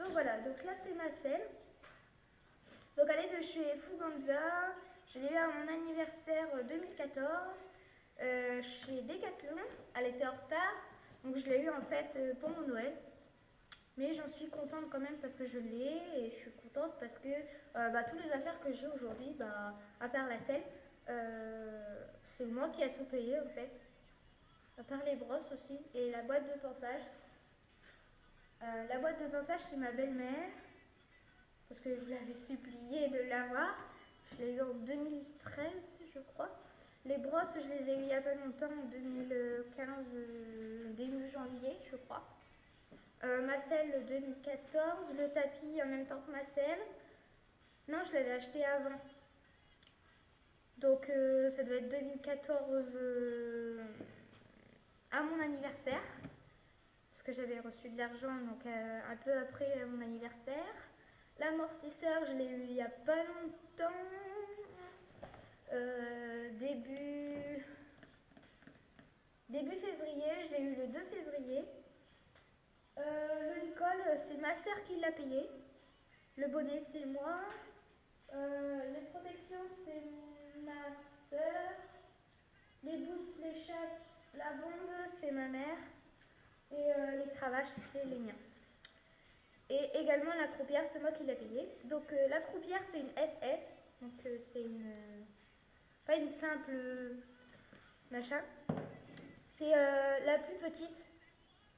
Donc voilà, donc là c'est ma selle. Donc elle est de chez Fuganza. Je l'ai eu à mon anniversaire 2014 chez Decathlon. Elle était en retard, donc je l'ai eu en fait pour mon Noël. Mais j'en suis contente quand même parce que je l'ai et je suis contente parce que toutes les affaires que j'ai aujourd'hui, à part la selle, c'est moi qui ai tout payé en fait. À part les brosses aussi et la boîte de pinçage. La boîte de pinçage c'est ma belle-mère parce que je l'avais supplié de l'avoir. Je l'ai eu en 2013 je crois. Les brosses je les ai eues il n'y a pas longtemps, en 2015, début janvier je crois. Ma selle 2014, le tapis en même temps que ma selle. Non, je l'avais acheté avant. Donc ça doit être 2014 à mon anniversaire. Parce que j'avais reçu de l'argent donc un peu après mon anniversaire. L'amortisseur, je l'ai eu il n'y a pas longtemps. Début février, je l'ai eu le 2 février. Le licol, c'est ma soeur qui l'a payé. Le bonnet, c'est moi. Les protections, c'est ma soeur. Les boots, les chaps, la bombe, c'est ma mère. Et les cravaches, c'est les miens. Et également la croupière, c'est moi qui l'ai payée. Donc la croupière, c'est une SS. Donc c'est une... pas une simple machin. C'est la plus petite,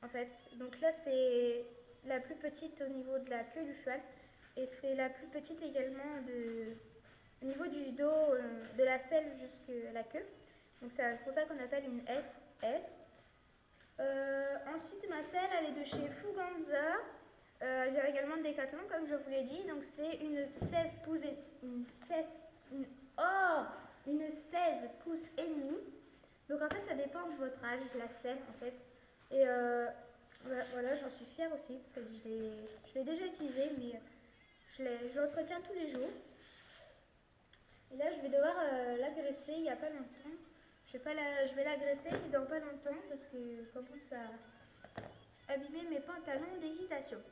en fait. Donc là, c'est la plus petite au niveau de la queue du cheval. Et c'est la plus petite également au niveau du dos, de la selle jusqu'à la queue. Donc c'est pour ça qu'on appelle une SS. Ensuite, ma selle, elle est de chez Fuganza. J'ai également de Decathlon, comme je vous l'ai dit. Donc c'est une 16 pouces et une 16 pouces et demi. Donc en fait, ça dépend de votre âge, la selle en fait. Et voilà, j'en suis fière aussi parce que je l'ai déjà utilisée, mais je l'entretiens tous les jours. Et là, je vais devoir l'agresser il n'y a pas longtemps. Je vais l'agresser dans pas longtemps parce que je commence à abîmer mes pantalons d'équitation.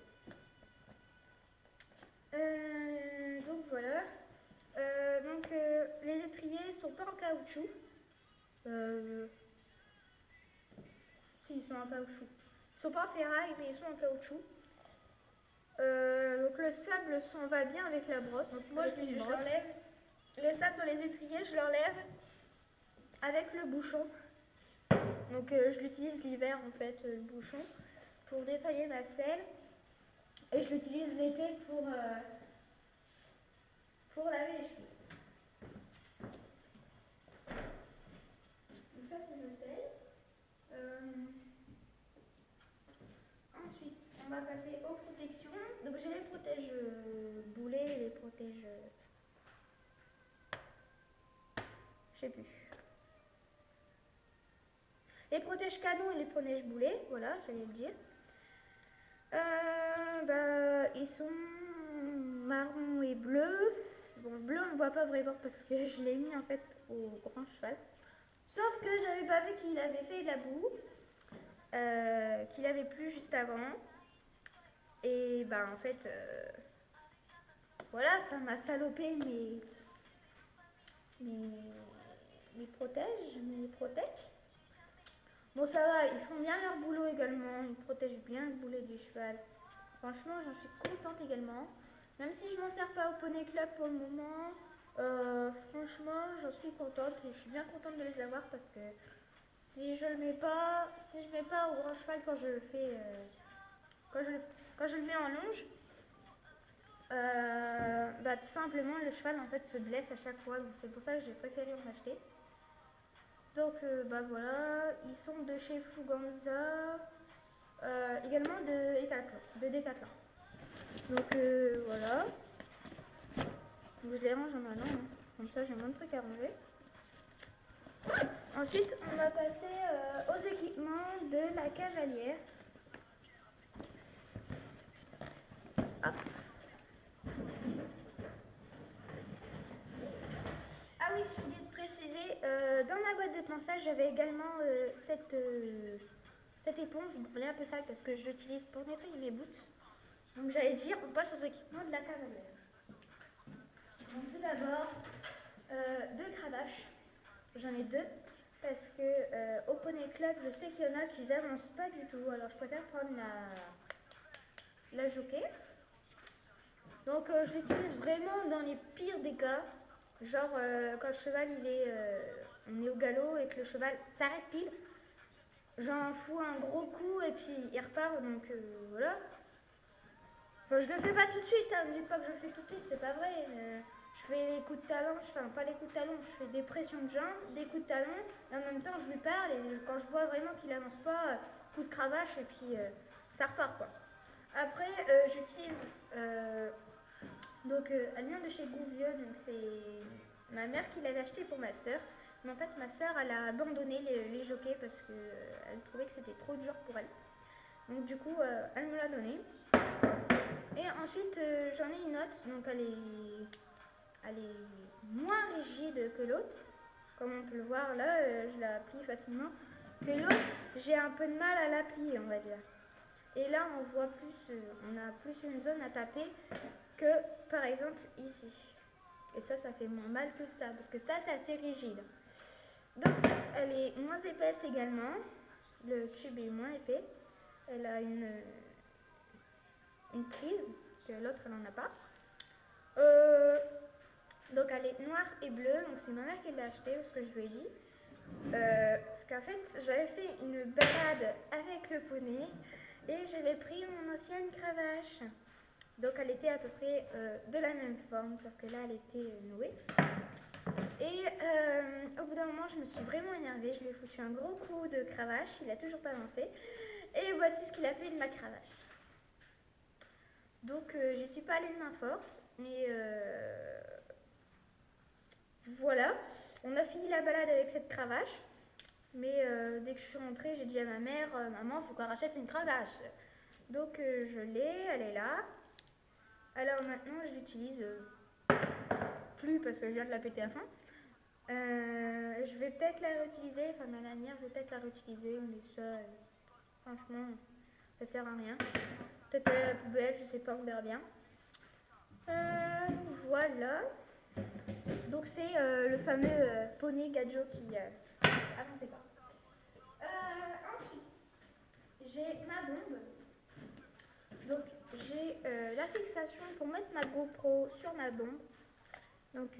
Donc voilà. Les étriers sont pas en caoutchouc. Si, ils sont en caoutchouc. Ils sont pas en ferraille, mais ils sont en caoutchouc. Donc le sable s'en va bien avec la brosse. Donc moi, je l'enlève. Le sable dans les étriers, je l'enlève avec le bouchon. Donc je l'utilise l'hiver en fait, le bouchon, pour nettoyer ma selle. Et je l'utilise l'été pour laver les cheveux. Donc ça c'est ma selle. Ensuite, on va passer aux protections. Donc j'ai les protèges boulets et les protèges... je sais plus. Les protèges canons et les protèges boulets, voilà, j'allais le dire. Ils sont marron et bleu. Bon, le bleu on ne voit pas vraiment parce que je l'ai mis en fait au grand cheval. Sauf que j'avais pas vu qu'il avait fait de la boue, qu'il avait plu juste avant. Et en fait, voilà, ça m'a salopé mes protèges. Bon, ça va, ils font bien leur boulot également, ils protègent bien le boulet du cheval. Franchement, j'en suis contente également. Même si je m'en sers pas au Poney Club pour le moment, franchement, j'en suis contente et je suis bien contente de les avoir parce que si je mets pas au grand cheval quand je le fais, quand je le mets en longe, tout simplement le cheval en fait se blesse à chaque fois, donc c'est pour ça que j'ai préféré en acheter. Donc voilà, ils sont de chez Fuganza, également de Decathlon. Donc voilà. Donc, je les range maintenant, hein. Comme ça j'ai moins de trucs à ranger. Ensuite, on va passer aux équipements de la cavalière. Hop. Ah oui, j'ai oublié de préciser, dans ma boîte de pinçage, j'avais également cette éponge. Bon, elle est un peu sale parce que je l'utilise pour nettoyer mes boots. Donc j'allais dire, on passe aux équipements de la cavalière. Donc tout d'abord, deux cravaches. J'en ai deux parce que au Poney Club, je sais qu'il y en a qui n'avancent pas du tout. Alors je préfère prendre la jockey. Donc je l'utilise vraiment dans les pires des cas. Genre quand le cheval on est au galop et que le cheval s'arrête pile. J'en fous un gros coup et puis il repart. Donc voilà. Enfin, je le fais pas tout de suite, hein, ne dites pas que je le fais tout de suite, c'est pas vrai. Je fais les coups de talon, enfin pas les coups de talon, je fais des pressions de jambes, des coups de talon, et en même temps je lui parle, et quand je vois vraiment qu'il avance pas, coup de cravache, et puis ça repart quoi. Après, j'utilise, donc elle vient de chez Gouvieux, donc c'est ma mère qui l'avait acheté pour ma soeur. Mais en fait, ma soeur, elle a abandonné les jockeys parce qu'elle trouvait que c'était trop dur pour elle. Donc du coup, elle me l'a donné. Et ensuite, j'en ai une autre, donc elle est moins rigide que l'autre. Comme on peut le voir là, je la plie facilement. Que l'autre, j'ai un peu de mal à la plier, on va dire. Et là, on voit plus, on a plus une zone à taper que par exemple ici. Et ça fait moins mal que ça, parce que ça, c'est assez rigide. Donc, elle est moins épaisse également. Le tube est moins épais. Elle a une prise, que l'autre, elle n'en a pas. Donc, elle est noire et bleue. Donc, c'est ma mère qui l'a achetée, parce que je lui ai dit. Parce qu'en fait, j'avais fait une balade avec le poney et j'avais pris mon ancienne cravache. Donc, elle était à peu près de la même forme, sauf que là, elle était nouée. Et au bout d'un moment, je me suis vraiment énervée. Je lui ai foutu un gros coup de cravache. Il n'a toujours pas avancé. Et voici ce qu'il a fait de ma cravache. Donc, j'y suis pas allée de main forte. Mais voilà. On a fini la balade avec cette cravache. Mais dès que je suis rentrée, j'ai dit à ma mère, maman, il faut qu'on rachète une cravache. Donc, je l'ai. Elle est là. Alors maintenant, je l'utilise plus parce que je viens de la péter à fond. Je vais peut-être la réutiliser, enfin ma lanière, je vais peut-être la réutiliser, mais ça, franchement, ça sert à rien. Peut-être à la poubelle, je sais pas, on verra bien. Voilà. Donc c'est le fameux poney Gadjo qui avançait pas. Ensuite, j'ai ma bombe. Donc j'ai la fixation pour mettre ma GoPro sur ma bombe. Donc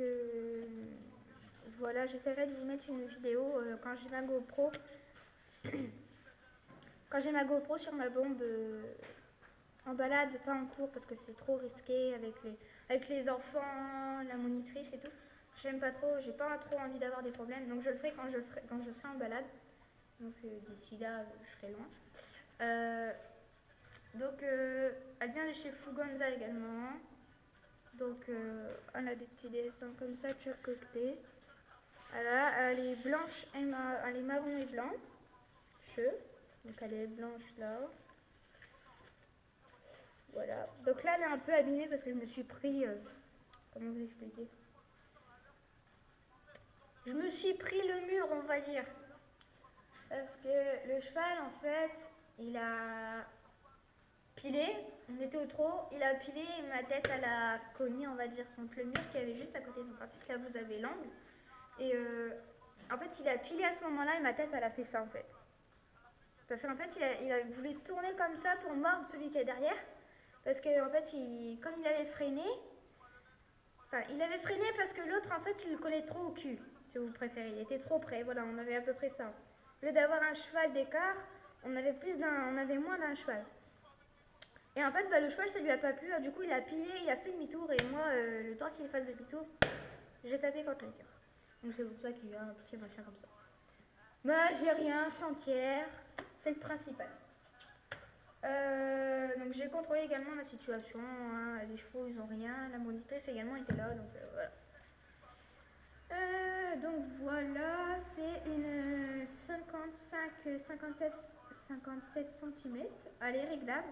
voilà, j'essaierai de vous mettre une vidéo quand j'ai ma GoPro. Quand j'ai ma GoPro sur ma bombe en balade, pas en cours parce que c'est trop risqué avec les enfants, la monitrice et tout. J'aime pas trop, j'ai pas trop envie d'avoir des problèmes. Donc je le ferai quand je serai en balade. Donc d'ici là, je serai loin. Donc elle vient de chez Fuganza également. Donc on a des petits dessins comme ça de chaque côté. Voilà, elle est blanche, elle est marron et blanche. Donc elle est blanche là. Voilà. Donc là elle est un peu abîmée parce que je me suis pris. Comment vous expliquer? Je me suis pris le mur, on va dire. Parce que le cheval en fait, il a pilé, on était au trot, il a pilé et ma tête elle a cogné, on va dire, contre le mur qui avait juste à côté. Donc en fait là vous avez l'angle. Et en fait il a pilé à ce moment-là et ma tête elle a fait ça en fait. Parce qu'en fait il a voulu tourner comme ça pour mordre celui qui est derrière. Parce qu'en en fait comme il avait freiné, enfin il avait freiné parce que l'autre en fait il le collait trop au cul, si vous préférez. Il était trop près, voilà, on avait à peu près ça. Au lieu d'avoir un cheval d'écart, on avait moins d'un cheval. Et en fait, le cheval, ça lui a pas plu. Du coup, il a pilé, il a fait demi-tour. Et moi, le temps qu'il fasse demi-tour, j'ai tapé contre le cœur. Donc c'est pour ça qu'il y a un petit machin comme ça. Mais j'ai rien, chantière, c'est le principal. Donc j'ai contrôlé également la situation. Hein. Les chevaux, ils ont rien. La monitrice également était là. Donc voilà. Donc voilà, c'est une 57 cm. Elle est réglable.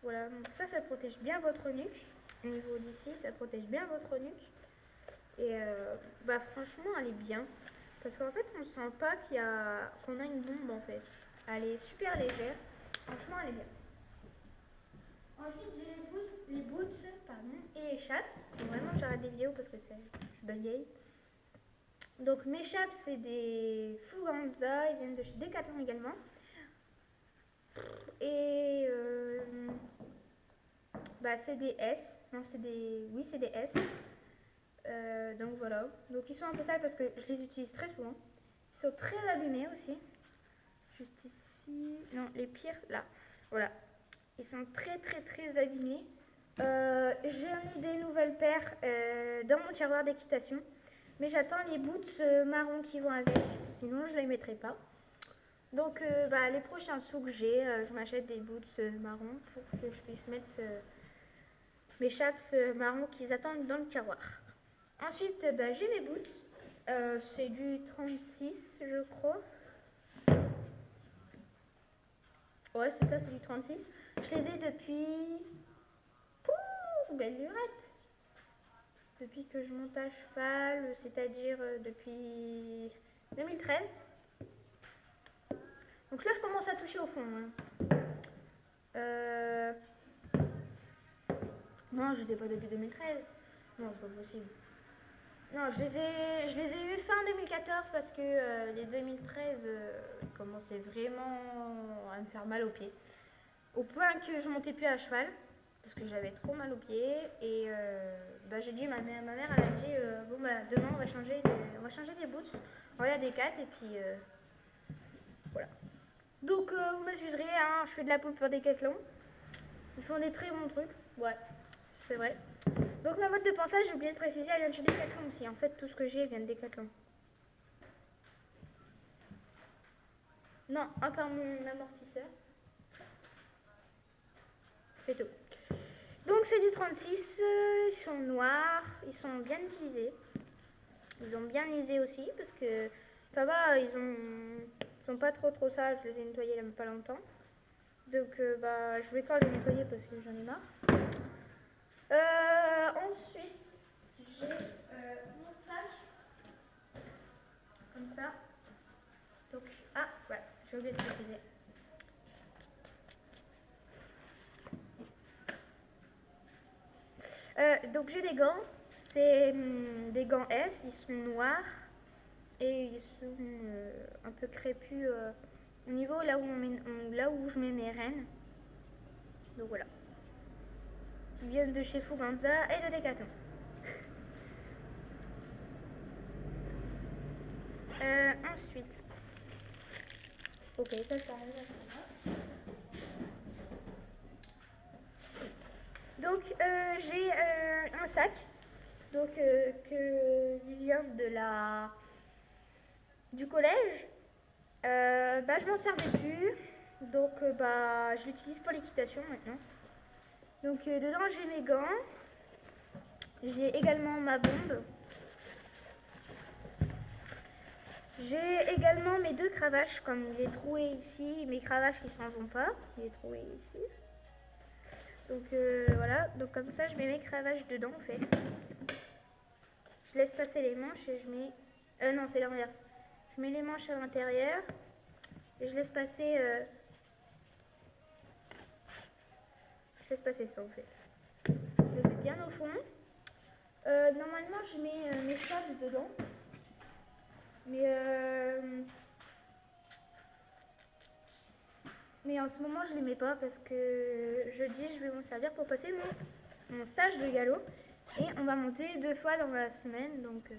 Voilà, donc ça protège bien votre nuque. Au niveau d'ici, ça protège bien votre nuque. Et franchement, elle est bien. Parce qu'en fait, on sent pas qu'on a une bombe en fait. Elle est super légère. Franchement, elle est bien. Ensuite, j'ai les boots pardon, et les chaps. Donc, vraiment, j'arrête des vidéos parce que je bagaille. Donc, mes chaps, c'est des Fuganza. Ils viennent de chez Decathlon également. Et bah, c'est des S. Non, c'est des. Oui, c'est des S. Donc voilà. Donc, ils sont un peu sales parce que je les utilise très souvent. Ils sont très abîmés aussi. Juste ici. Non, les pires, là. Voilà. Ils sont très très très abîmés. J'ai mis des nouvelles paires dans mon tiroir d'équitation. Mais j'attends les boots marrons qui vont avec. Sinon, je ne les mettrai pas. Donc, bah, les prochains sous que j'ai, je m'achète des boots marrons pour que je puisse mettre mes chaps marrons qu'ils attendent dans le tiroir. Ensuite, bah, j'ai mes boots. C'est du 36, je crois. Ouais, c'est ça, c'est du 36. Je les ai depuis... Pouh, belle lurette. Depuis que je monte à cheval, c'est-à-dire depuis 2013. Donc là, je commence à toucher au fond. Hein. Non, je les ai pas depuis 2013. Non, c'est pas possible. Non, je les ai eus fin 2014 parce que les 2013 commençaient vraiment à me faire mal aux pieds. Au point que je montais plus à cheval parce que j'avais trop mal aux pieds. Et bah, j'ai dit, ma mère elle a dit, bon bah demain on va changer des boots. On va aller à Decathlon et puis voilà. Donc vous m'excuserez, hein, je fais de la pub pour Decathlon. Ils font des très bons trucs. Ouais, c'est vrai. Donc ma boîte de pensage, j'ai oublié de préciser, elle vient de chez Decathlon aussi. En fait, tout ce que j'ai vient de Decathlon. Non, à part mon amortisseur. C'est tout. Donc c'est du 36, ils sont noirs, ils sont bien utilisés. Ils ont bien usé aussi parce que ça va, ils sont pas trop sales, je les ai nettoyés il n'y a même pas longtemps. Donc bah, je vais quand même les nettoyer parce que j'en ai marre. Ensuite, j'ai mon sac, comme ça. Donc, ah, ouais, j'ai oublié de préciser. Donc j'ai des gants, c'est des gants S, ils sont noirs et ils sont un peu crépus au niveau là où je mets mes rênes. Donc voilà. Ils viennent de chez Fuganza et de Decathlon. Ensuite, ok, ça arrive. Donc j'ai un sac donc que vient du collège. Bah, je m'en servais plus, donc bah, je l'utilise pour l'équitation maintenant. Donc dedans j'ai mes gants, j'ai également ma bombe, j'ai également mes deux cravaches. Comme il est troué ici, mes cravaches ils s'en vont pas, il est troué ici. Donc voilà, donc comme ça je mets mes cravaches dedans en fait. Je laisse passer les manches et je mets... non, c'est l'inverse. Je mets les manches à l'intérieur et je laisse passer... ça en fait. Je le mets bien au fond. Normalement je mets mes chaps dedans. Mais en ce moment je les mets pas parce que jeudi je vais m'en servir pour passer mon stage de galop. Et on va monter 2 fois dans la semaine, donc